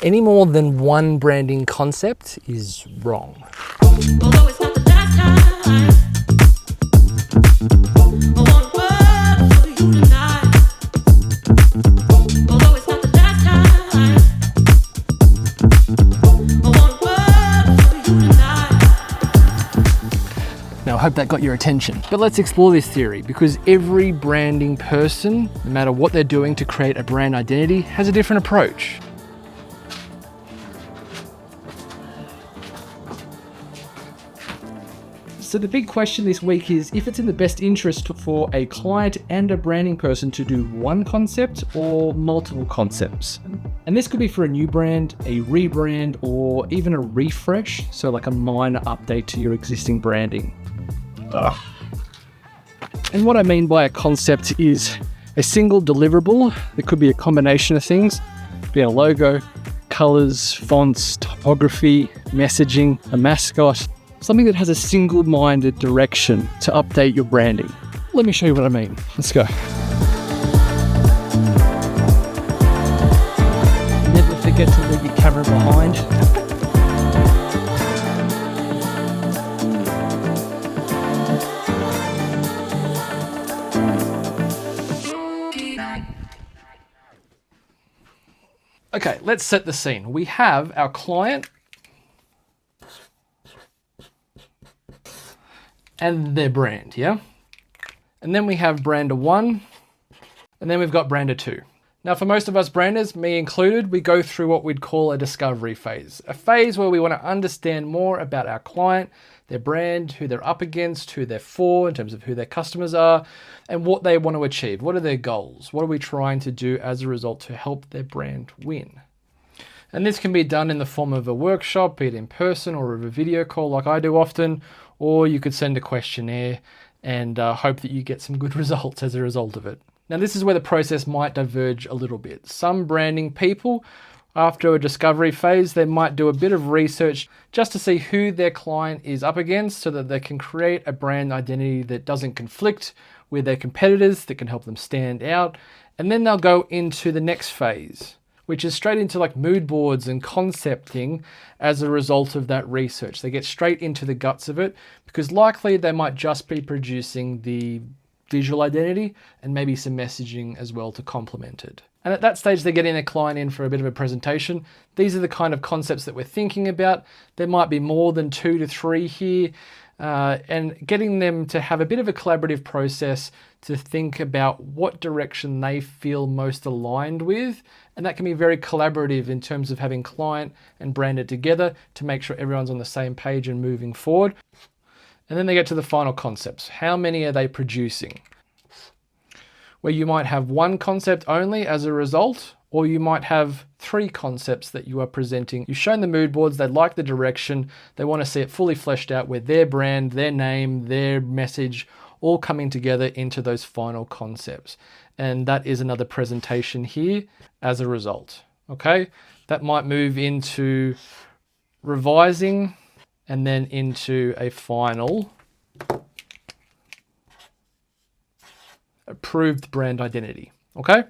Any more than one branding concept is wrong. Although it's not the last time, I want word for you tonight. Although it's not the last time, I want word for you tonight. Now, I hope that got your attention. But let's explore this theory, because every branding person, no matter what they're doing to create a brand identity, has a different approach. So the big question this week is if it's in the best interest for a client and a branding person to do one concept or multiple concepts. And this could be for a new brand, a rebrand, or even a refresh. So like a minor update to your existing branding. And what I mean by a concept is a single deliverable. It could be a combination of things. It could be a logo, colors, fonts, typography, messaging, a mascot. Something that has a single-minded direction to update your branding. Let me show you what I mean. Let's go. Never forget to leave your camera behind. Okay, let's set the scene. We have our client and their brand, yeah? And then we have brander 1, and then we've got brander 2. Now for most of us branders, me included, we go through what we'd call a discovery phase. A phase where we want to understand more about our client, their brand, who they're up against, who they're for in terms of who their customers are, and what they want to achieve. What are their goals? What are we trying to do as a result to help their brand win? And this can be done in the form of a workshop, be it in person or of a video call like I do often, or you could send a questionnaire and hope that you get some good results as a result of it. Now, this is where the process might diverge a little bit. Some branding people, after a discovery phase, they might do a bit of research just to see who their client is up against so that they can create a brand identity that doesn't conflict with their competitors, that can help them stand out. And then they'll go into the next phase, which is straight into like mood boards and concepting as a result of that research. They get straight into the guts of it because likely they might just be producing the visual identity and maybe some messaging as well to complement it. And at that stage, they're getting their client in for a bit of a presentation. These are the kind of concepts that we're thinking about. There might be more than 2 to 3 here. And getting them to have a bit of a collaborative process to think about what direction they feel most aligned with. And that can be very collaborative in terms of having client and branded together to make sure everyone's on the same page and moving forward. And then they get to the final concepts. How many are they producing? Where you might have one concept only as a result, or you might have 3 concepts that you are presenting. You've shown the mood boards, they like the direction, they want to see it fully fleshed out where their brand, their name, their message, all coming together into those final concepts. And that is another presentation here as a result, okay? That might move into revising and then into a final approved brand identity, okay?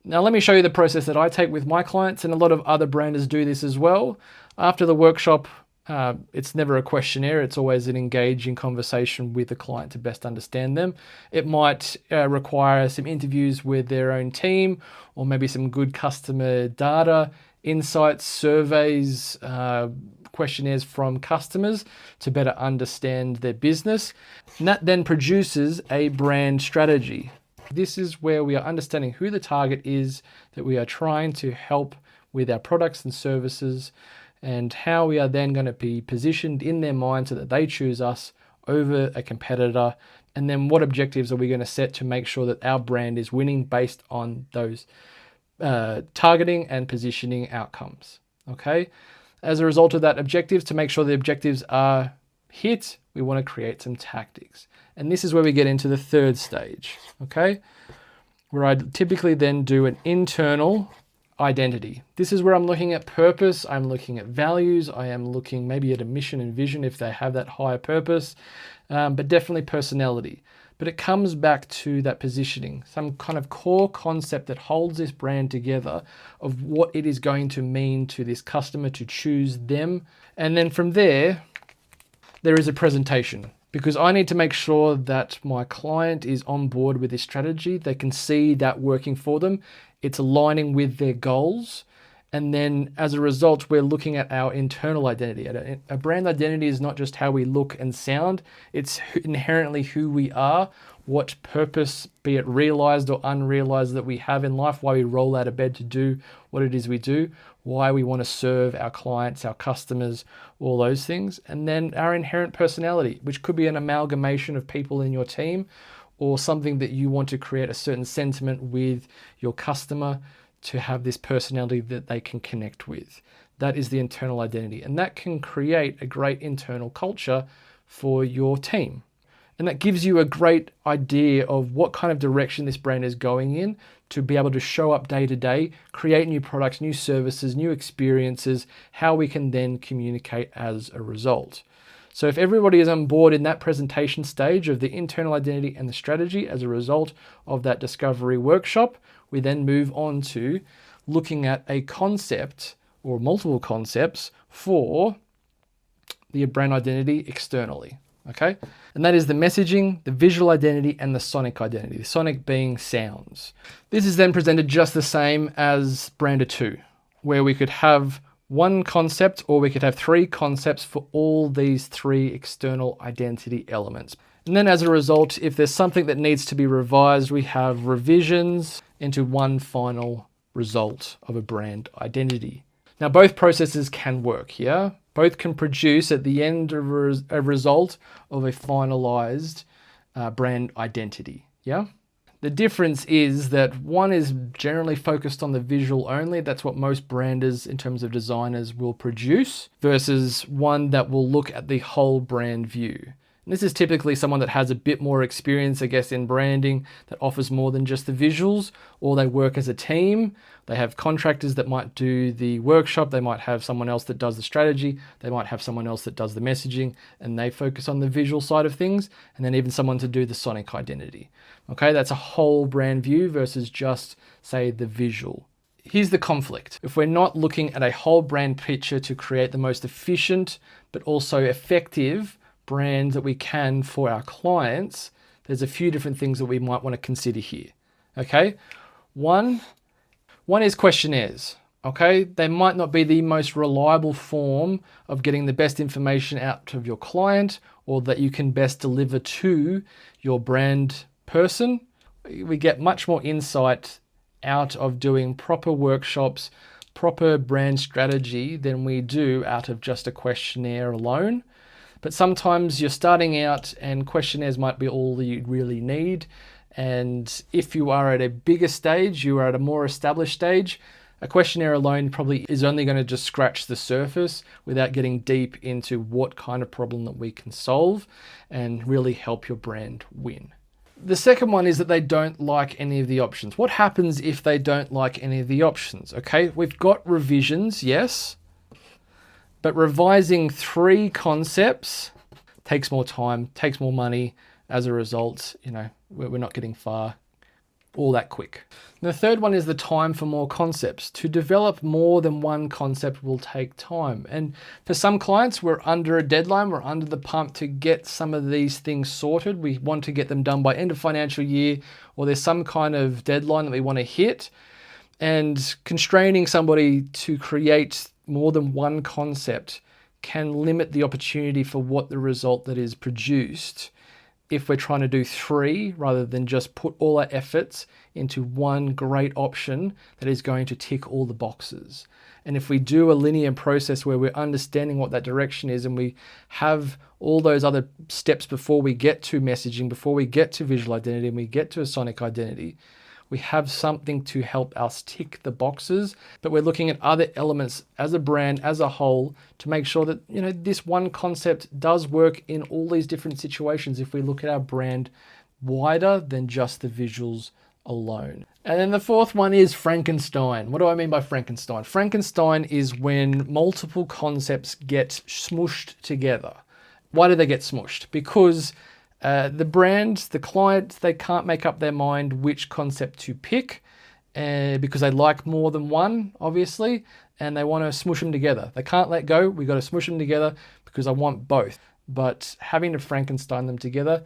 Now let me show you the process that I take with my clients, and a lot of other branders do this as well. After the workshop, it's never a questionnaire, it's always an engaging conversation with the client to best understand them. It might require some interviews with their own team, or maybe some good customer data, insights, surveys, questionnaires from customers to better understand their business. And that then produces a brand strategy. This is where we are understanding who the target is that we are trying to help with our products and services, and how we are then going to be positioned in their mind so that they choose us over a competitor. And then what objectives are we going to set to make sure that our brand is winning based on those targeting and positioning outcomes. Okay. As a result of that objectives, to make sure the objectives are hit, we want to create some tactics. And this is where we get into the third stage, okay? Where I typically then do an internal identity. This is where I'm looking at purpose, I'm looking at values, I am looking maybe at a mission and vision if they have that higher purpose, but definitely personality. But it comes back to that positioning, some kind of core concept that holds this brand together of what it is going to mean to this customer to choose them. And then from there is a presentation, because I need to make sure that my client is on board with this strategy. They can see that working for them. It's aligning with their goals. And then as a result, we're looking at our internal identity. A brand identity is not just how we look and sound. It's inherently who we are, what purpose, be it realized or unrealized, that we have in life, why we roll out of bed to do what it is we do, why we want to serve our clients, our customers, all those things. And then our inherent personality, which could be an amalgamation of people in your team, or something that you want to create a certain sentiment with your customer to have this personality that they can connect with. That is the internal identity. And that can create a great internal culture for your team. And that gives you a great idea of what kind of direction this brand is going in, to be able to show up day to day, create new products, new services, new experiences, how we can then communicate as a result. So if everybody is on board in that presentation stage of the internal identity and the strategy as a result of that discovery workshop, we then move on to looking at a concept or multiple concepts for the brand identity externally. Okay, and that is the messaging, the visual identity, and the sonic identity. The sonic being sounds. This is then presented just the same as Brander 2, where we could have one concept or we could have three concepts for all these three external identity elements. And then as a result, if there's something that needs to be revised, we have revisions into one final result of a brand identity. Now, both processes can work here. Both can produce at the end a result of a finalized brand identity. Yeah. The difference is that one is generally focused on the visual only. That's what most branders, in terms of designers, will produce, versus one that will look at the whole brand view. And this is typically someone that has a bit more experience, I guess, in branding, that offers more than just the visuals, or they work as a team. They have contractors that might do the workshop. They might have someone else that does the strategy. They might have someone else that does the messaging, and they focus on the visual side of things. And then even someone to do the sonic identity. Okay, that's a whole brand view versus just, say, the visual. Here's the conflict. If we're not looking at a whole brand picture to create the most efficient, but also effective brand that we can for our clients, there's a few different things that we might want to consider here. Okay, one is questionnaires. Okay, they might not be the most reliable form of getting the best information out of your client, or that you can best deliver to your brand person. We get much more insight out of doing proper workshops, proper brand strategy, than we do out of just a questionnaire alone. But sometimes you're starting out and questionnaires might be all that you really need. And if you are at a bigger stage, you are at a more established stage, a questionnaire alone probably is only going to just scratch the surface without getting deep into what kind of problem that we can solve and really help your brand win. The second one is that they don't like any of the options. What happens if they don't like any of the options? Okay, we've got revisions, yes. But revising three concepts takes more time, takes more money. As a result, we're not getting far all that quick. The third one is the time for more concepts. To develop more than one concept will take time. And for some clients, we're under a deadline, we're under the pump to get some of these things sorted. We want to get them done by end of financial year, or there's some kind of deadline that we want to hit. And constraining somebody to create more than one concept can limit the opportunity for what the result that is produced if we're trying to do three rather than just put all our efforts into one great option that is going to tick all the boxes. And if we do a linear process where we're understanding what that direction is, and we have all those other steps before we get to messaging, before we get to visual identity, and we get to a sonic identity, we have something to help us tick the boxes, but we're looking at other elements as a brand, as a whole, to make sure that, this one concept does work in all these different situations if we look at our brand wider than just the visuals alone. And then the fourth one is Frankenstein. What do I mean by Frankenstein? Frankenstein is when multiple concepts get smooshed together. Why do they get smooshed? Because The brand, the client, they can't make up their mind which concept to pick because they like more than one, obviously, and they want to smush them together. They can't let go. We got to smush them together because I want both. But having to Frankenstein them together,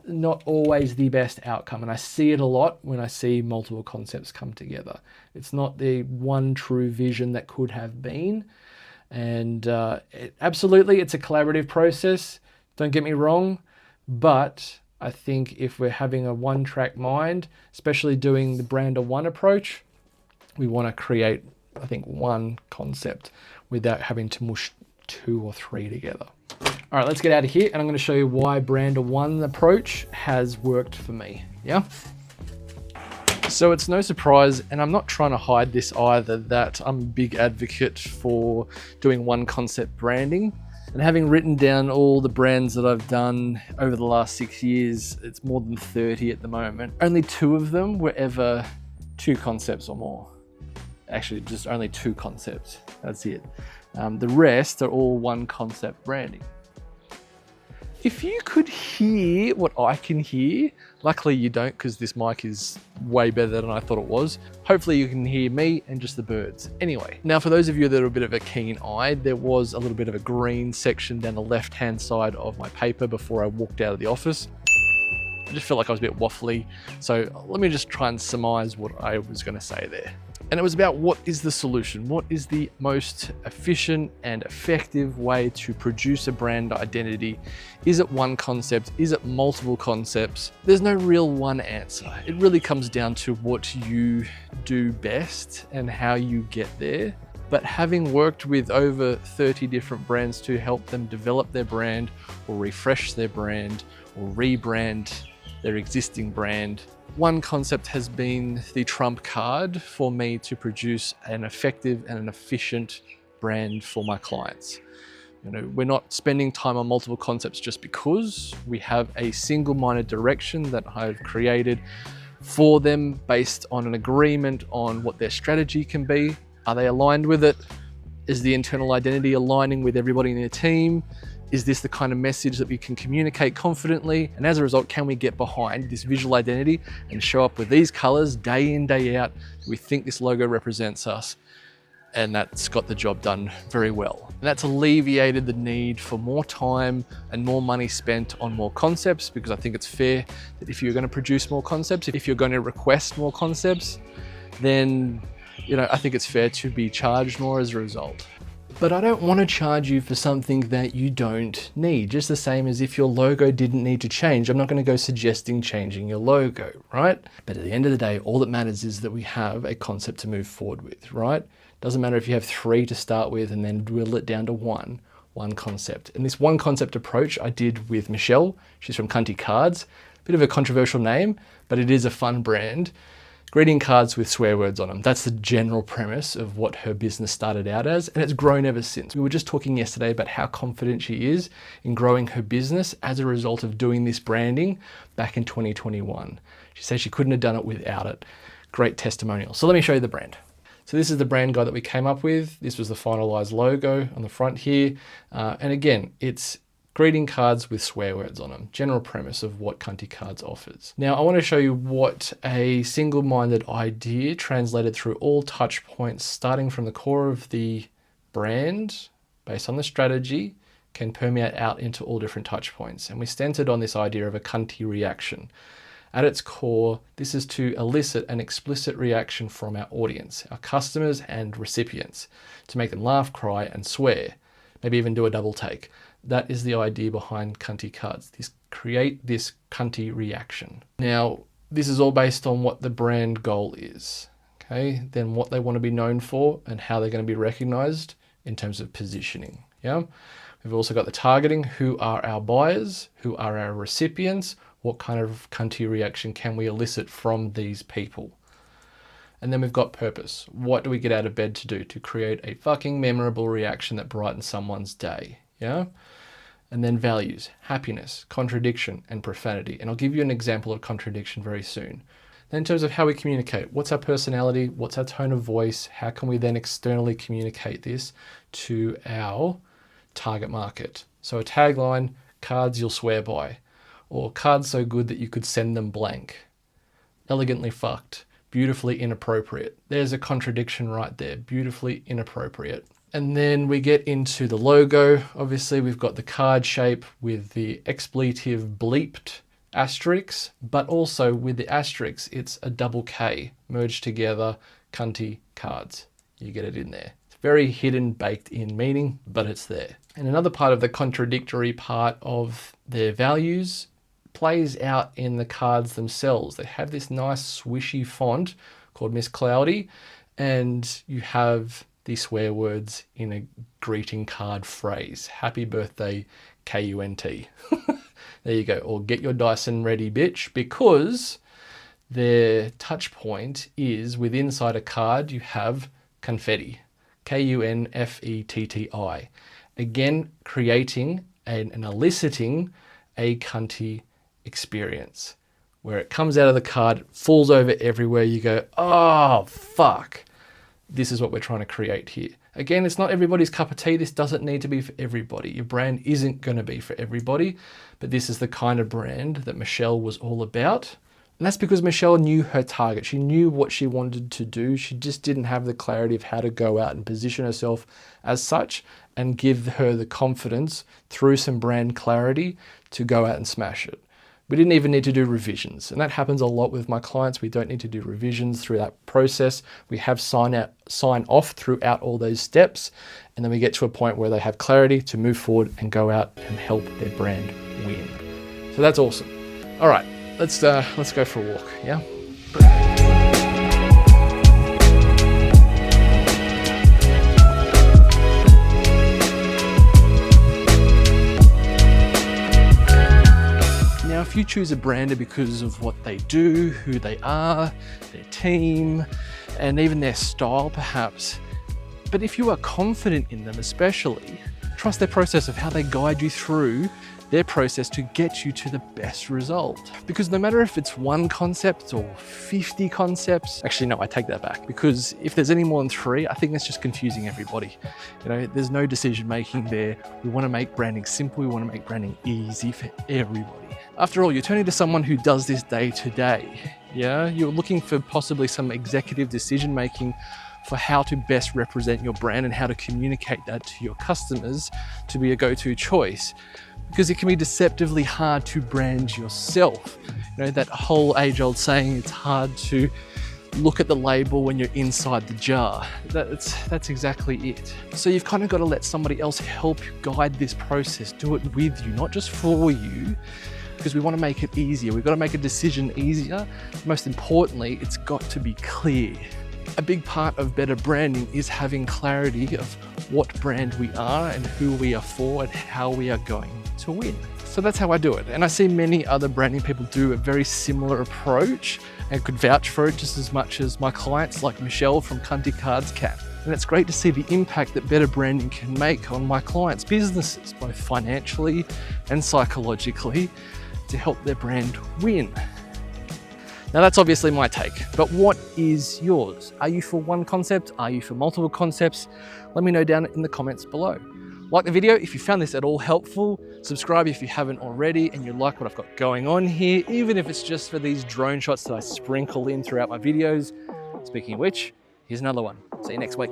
not always the best outcome. And I see it a lot when I see multiple concepts come together. It's not the one true vision that could have been. And absolutely, it's a collaborative process. Don't get me wrong. But I think if we're having a one-track mind, especially doing the brand of one approach, we want to create, I think, one concept without having to mush 2 or 3 together. All right, let's get out of here, and I'm going to show you why brand of one approach has worked for me. Yeah. So it's no surprise, and I'm not trying to hide this either, that I'm a big advocate for doing one concept branding. And having written down all the brands that I've done over the last 6 years, it's more than 30 at the moment. Only 2 of them were ever 2 concepts or more. Actually, just only 2 concepts. That's it. The rest are all one concept branding. If you could hear what I can hear, luckily you don't because this mic is way better than I thought it was. Hopefully you can hear me and just the birds. Anyway, now for those of you that are a bit of a keen eye, there was a little bit of a green section down the left-hand side of my paper before I walked out of the office. I just felt like I was a bit waffly. So let me just try and surmise what I was going to say there. And it was about what is the solution? What is the most efficient and effective way to produce a brand identity? Is it one concept? Is it multiple concepts? There's no real one answer. It really comes down to what you do best and how you get there. But having worked with over 30 different brands to help them develop their brand or refresh their brand or rebrand their existing brand, one concept has been the trump card for me to produce an effective and an efficient brand for my clients. You know, we're not spending time on multiple concepts just because. We have a single-minded direction that I've created for them based on an agreement on what their strategy can be. Are they aligned with it? Is the internal identity aligning with everybody in their team? Is this the kind of message that we can communicate confidently? And as a result, can we get behind this visual identity and show up with these colors day in, day out? We think this logo represents us, and that's got the job done very well. And that's alleviated the need for more time and more money spent on more concepts, because I think it's fair that if you're going to produce more concepts, if you're going to request more concepts, then, you know, I think it's fair to be charged more as a result. But I don't want to charge you for something that you don't need. Just the same as if your logo didn't need to change. I'm not going to go suggesting changing your logo, right? But at the end of the day, all that matters is that we have a concept to move forward with, right? Doesn't matter if you have 3 to start with and then whittle it down to one concept. And this one concept approach I did with Michelle. She's from Cunty Cards. Bit of a controversial name, but it is a fun brand. Greeting cards with swear words on them. That's the general premise of what her business started out as, and it's grown ever since. We were just talking yesterday about how confident she is in growing her business as a result of doing this branding back in 2021. She says she couldn't have done it without it. Great testimonial. So let me show you the brand. So this is the brand guide that we came up with. This was the finalized logo on the front here. And again, it's greeting cards with swear words on them. General premise of what Cunty Cards offers. Now, I want to show you what a single-minded idea translated through all touch points, starting from the core of the brand, based on the strategy, can permeate out into all different touch points. And we centered on this idea of a Cunty reaction. At its core, this is to elicit an explicit reaction from our audience, our customers and recipients, to make them laugh, cry, and swear, maybe even do a double take. That is the idea behind Cunty Cards. Create this Cunty reaction. Now, this is all based on what the brand goal is, okay? Then what they want to be known for and how they're going to be recognized in terms of positioning, yeah? We've also got the targeting. Who are our buyers? Who are our recipients? What kind of Cunty reaction can we elicit from these people? And then we've got purpose. What do we get out of bed to do? To create a fucking memorable reaction that brightens someone's day, yeah? And then values, happiness, contradiction, and profanity. And I'll give you an example of contradiction very soon. Then in terms of how we communicate, what's our personality? What's our tone of voice? How can we then externally communicate this to our target market? So a tagline, cards you'll swear by. or cards so good that you could send them blank. Elegantly fucked. Beautifully inappropriate. There's a contradiction right there. Beautifully inappropriate. And then we get into the logo. Obviously, we've got the card shape with the expletive bleeped asterisk, but also with the asterisk, it's a double K merged together, cunty cards. You get it in there. It's very hidden, baked in meaning, but it's there. And another part of the contradictory part of their values plays out in the cards themselves. They have this nice swishy font called Miss Cloudy, and you have the swear words in a greeting card phrase. Happy birthday, KUNT. There you go. Or get your Dyson ready, bitch, because their touch point is with inside a card you have confetti. KUNFETTI. Again, creating and eliciting a cunty experience where it comes out of the card, falls over everywhere. You go, oh, fuck. This is what we're trying to create here. Again, it's not everybody's cup of tea. This doesn't need to be for everybody. Your brand isn't going to be for everybody, but this is the kind of brand that Michelle was all about. And that's because Michelle knew her target. She knew what she wanted to do. She just didn't have the clarity of how to go out and position herself as such and give her the confidence through some brand clarity to go out and smash it. We didn't even need to do revisions. And that happens a lot with my clients. We don't need to do revisions through that process. We have sign off throughout all those steps. And then we get to a point where they have clarity to move forward and go out and help their brand win. So that's awesome. All right, let's go for a walk, yeah? If you choose a brander because of what they do, who they are, their team, and even their style perhaps, but if you are confident in them especially, trust their process of how they guide you through their process to get you to the best result. Because no matter if it's one concept or 50 concepts, actually no, I take that back, because if there's any more than 3, I think that's just confusing everybody. You know, there's no decision making there. We want to make branding simple. We want to make branding easy for everybody. After all, you're turning to someone who does this day to day. Yeah, you're looking for possibly some executive decision making for how to best represent your brand and how to communicate that to your customers to be a go-to choice. Because it can be deceptively hard to brand yourself. You know, that whole age-old saying, it's hard to look at the label when you're inside the jar. That's exactly it. So you've kind of got to let somebody else help guide this process, do it with you, not just for you, because we want to make it easier. We've got to make a decision easier. Most importantly, it's got to be clear. A big part of better branding is having clarity of what brand we are and who we are for and how we are going to win. So that's how I do it. And I see many other branding people do a very similar approach and could vouch for it just as much as my clients like Michelle from Cunty Cards can. And it's great to see the impact that better branding can make on my clients' businesses, both financially and psychologically, to help their brand win. Now that's obviously my take, but what is yours? Are you for one concept? Are you for multiple concepts? Let me know down in the comments below. Like the video if you found this at all helpful, subscribe if you haven't already and you like what I've got going on here, even if it's just for these drone shots that I sprinkle in throughout my videos. Speaking of which, here's another one. See you next week.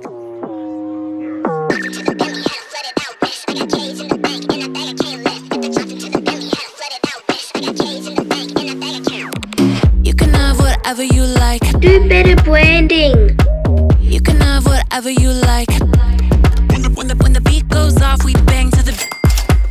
Whatever you like. Do better branding. You can have whatever you like.